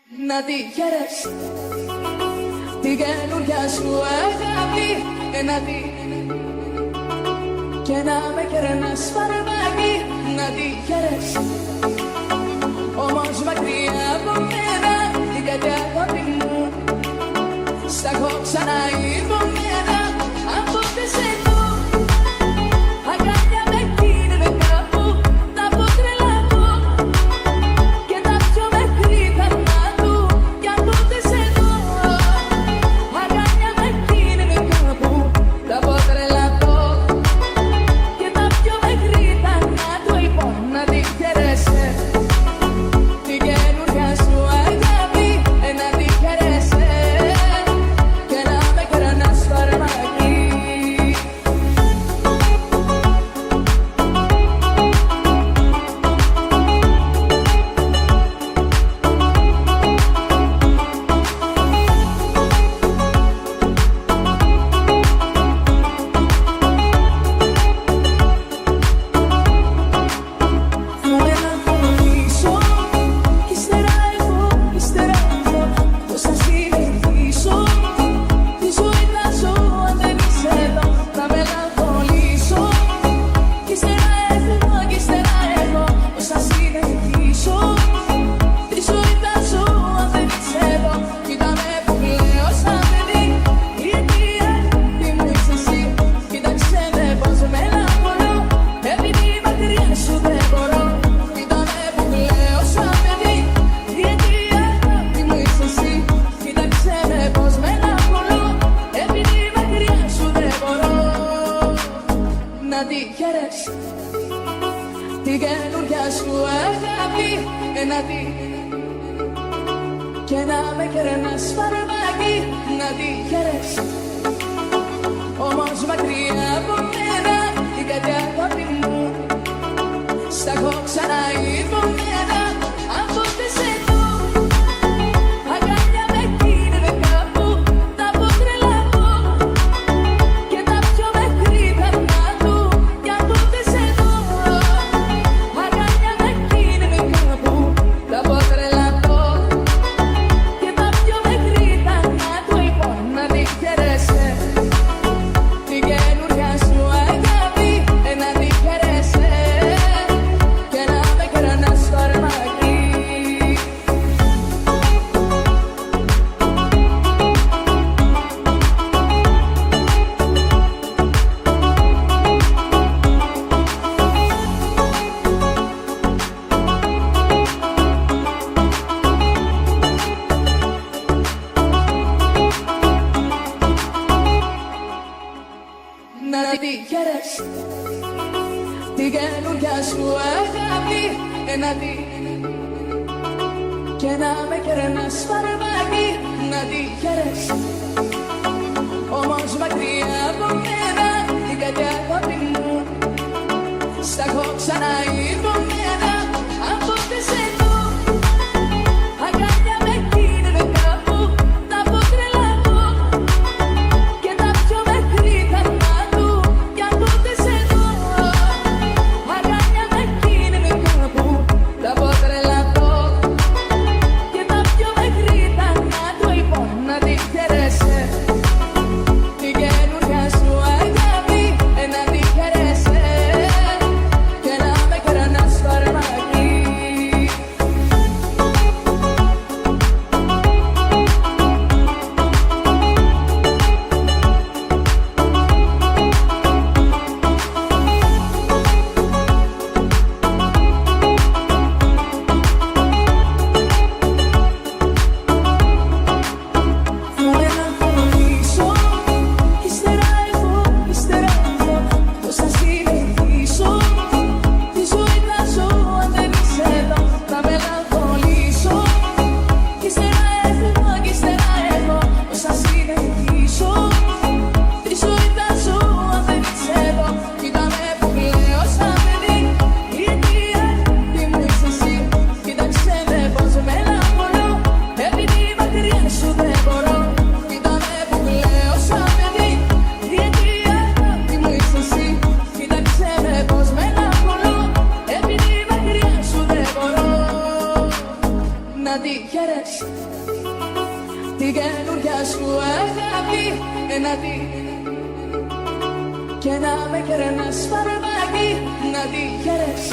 Να τη χαίρες την καινούρια σου αγάπη, να τη και να με κερνάς φαρμάκι. Να τη χαίρες όμως μακριά από μένα, γιατί αγάπη μου σ' έχω ξαναϋπομένα. Αν ποτέ σε δω αγκάλια με κίνδυνε κάπου, θα πω τρελαθώ και τα πιο μέχρι θανάτου. Κι αν ποτέ σε δω αγκάλια με κίνδυνε κάπου, θα πω τρελαθώ και τα πιο μέχρι θανάτου. Λοιπόν, να τη χαίρεσαι την καινούρια σου αγάπη, να τη χαίρεσαι και να με κερνάς φαρμάκι. Θα μελαγχολήσω κι ύστερα εγώ πώς θα συνεχίσω τη ζωή θα ζω αν δεν είσαι εδώ. Θα μελαγχολήσω κι ύστερα εγώ πώς θα συνεχίσω τη ζωή θα ζω αν δεν είσαι εδώ. Κοίτα με που κλαίω σαν παιδί, γιατί αγάπη μου είσαι εσύ. Κοίταξε με πως μελαγχολώ, επειδή μακριά σου δεν μπορώ. Κοίτα με που κλαίω σαν παιδί, γιατί αγάπη μου είσαι εσύ. Κοίταξε με πως μελαγχολώ, επειδή μακριά σου δεν μπορώ. Να τη χαίρες την καινούρια σου αγάπη, να τη και να με κερνάς φαρμάκι. Να τη χαίρες όμως μακριά από μένα, γιατί αγάπη μου σ' έχω ξαναϋπομένα. Αν ποτέ σε δω αγκάλια με κίνδυνε κάπου, θα πω τρελαθώ και τα πιο μέχρι θανάτου. Κι αν ποτέ σε δω αγκάλια με κίνδυνε κάπου, θα πω τρελαθώ και τα πιο μέχρι θανάτου. Λοιπόν, να τη χαίρεσαι την καινούρια σου αγάπη, να τη χαίρεσαι και να με κερνάς φαρμάκι. Να τη χαίρες την καινούρια σου αγάπη, να τη και να με κερνάς φαρμάκι. Να τη χαίρες όμως μακριά από μένα, γιατί αγάπη μου σ' έχω ξαναϋπομένα. Αν ποτέ σε δω αγκάλια με κίνδυνε κάπου, θα πω τρελαθώ και τα πιο μέχρι θανάτου. Κι αν ποτέ σε δω αγκάλια με κίνδυνε κάπου, θα πω τρελαθώ και τα πιο μέχρι θανάτου. Λοιπόν, να τη χαίρεσαι την καινούρια σου αγάπη, να τη χαίρεσαι και να με κερνάς να τη χαίρες την καινούρια σου αγάπη, να τη και να με κερνάς φαρμάκι, να τη χαίρες.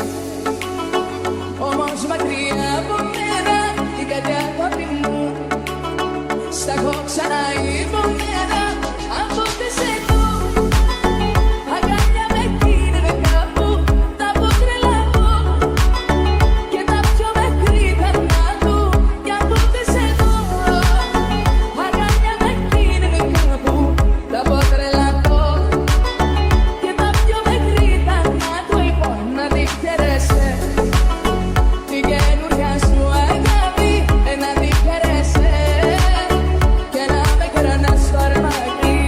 Όμως μακριά από μένα την κάτι αγάπη μου στα έχω ξαναϋπομένα. Αν ποτέ σε δω αγκάλια με κίνδυνε κάπου τα πω τρελαθώ και τα πιο μέχρι περνά του. Κι αν ποτέ σε δω αγκάλια με κίνδυνε κάπου τα πω τρελαθώ και τα πιο μέχρι περνά του. Λοιπόν να τη χαίρεσαι την καινούρια σου αγάπη, να τη χαίρεσαι και να με κερνάς φαρμάκι.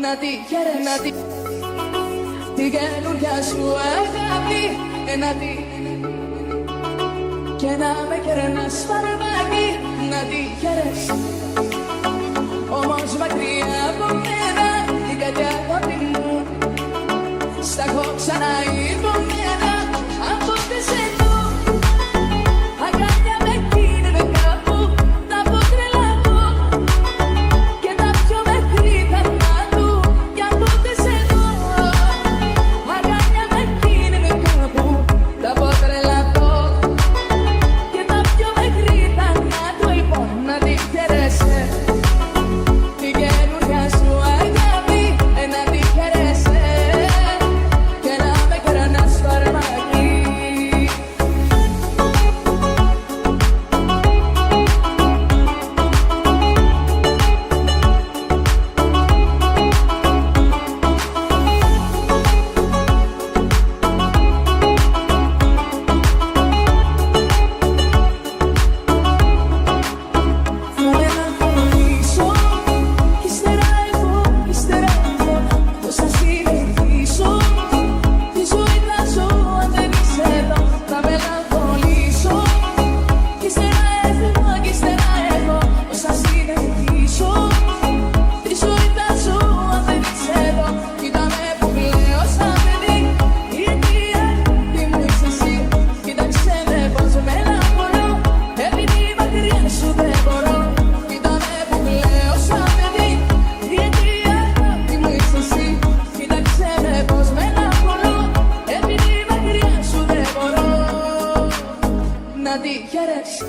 Να τη χαίρεσαι την καινούρια σου αγάπη, να τη και να με κερνάς φαρμάκι, να τη χαίρεσαι. Όμως μακριά από μένα την κάτι αγάπη μου στα έχω ξαναϋπομένα. Αν ποτέ σε δω αγκάλια με κίνδυνε κάπου τα πω τρελαθώ και τα πιο μέχρι περνά του. Κι αν ποτέ σε δω αγκάλια με κίνδυνε κάπου τα πω τρελαθώ και τα πιο μέχρι περνά του. Λοιπόν να τη χαίρεσαι την καινούρια σου αγάπη, να τη χαίρεσαι και να με κερνάς φαρμάκι. Θα μελαγχολήσω κι ύστερα εγώ πώς θα συνεχίσω τη ζωή θα ζω αν δεν είσαι εδώ. Θα μελαγχολήσω κι ύστερα εγώ πώς θα συνεχίσω τη ζωή θα ζω αν δεν είσαι εδώ. Κοίτα με που κλαίω σαν παιδί, γιατί αγάπη μου είσαι εσύ. Κοίταξε με πως μελαγχολώ επειδή μακριά σου δεν μπορώ. Κοίτα με που κλαίω σαν παιδί, γιατί αγάπη μου είσαι εσύ. Κοίταξε με πως μελαγχολώ επειδή μακριά σου δεν μπορώ. Να τη χαίρεσαι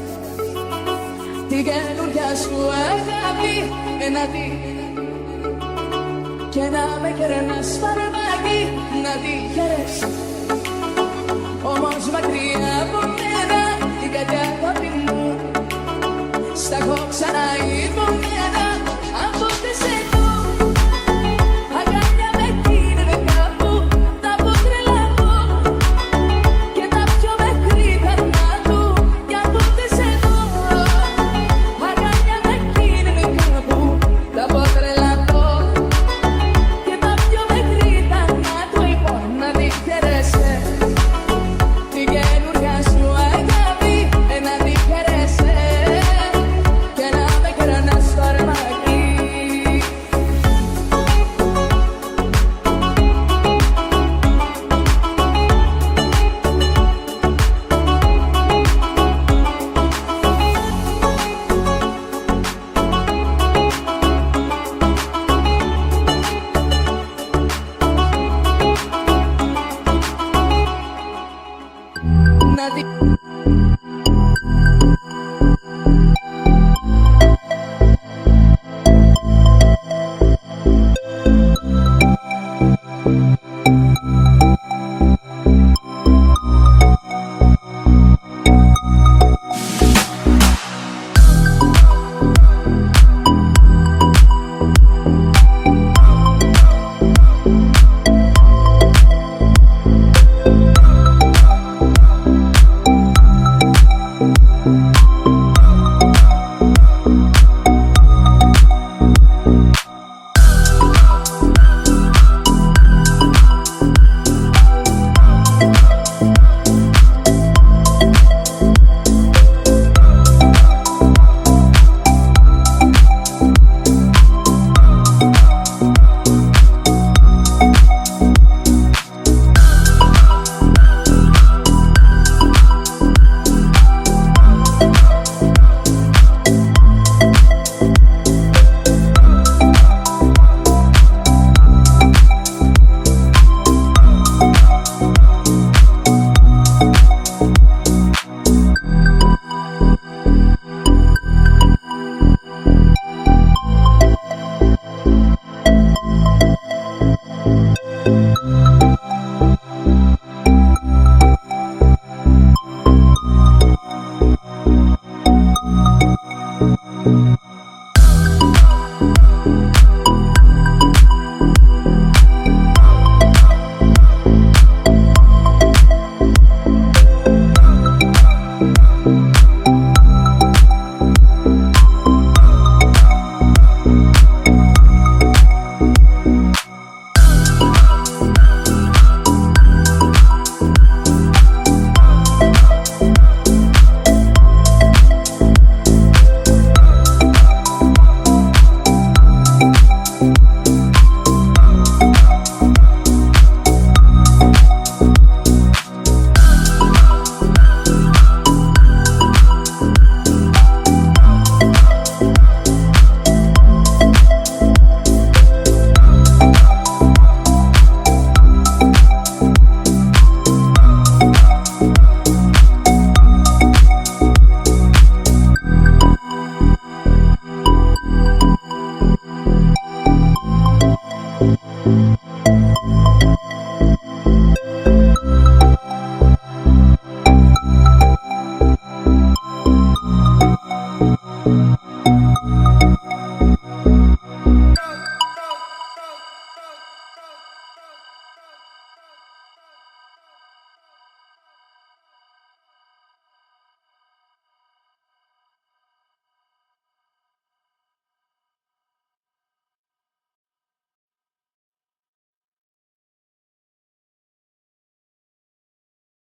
την καινούρια σου αγάπη, να τη και να με κερνάς φαρμάκι, να τη χαίρεσαι. Όμως μακριά από μένα την κάτι αγάπη μου στα έχω ξαναϋπομένα. Αν ποτέ σε δω αγκάλια με κίνδυνε κάπου τα πω τρελαθώ και τα πιο μέχρι περνά του. Κι αν ποτέ σε δω αγκάλια με κίνδυνε κάπου τα πω τρελαθώ και τα πιο μέχρι περνά του. Λοιπόν να τη χαίρεσαι την καινούρια σου αγάπη, να τη χαίρεσαι και να με κερνάς φαρμάκι. Να τη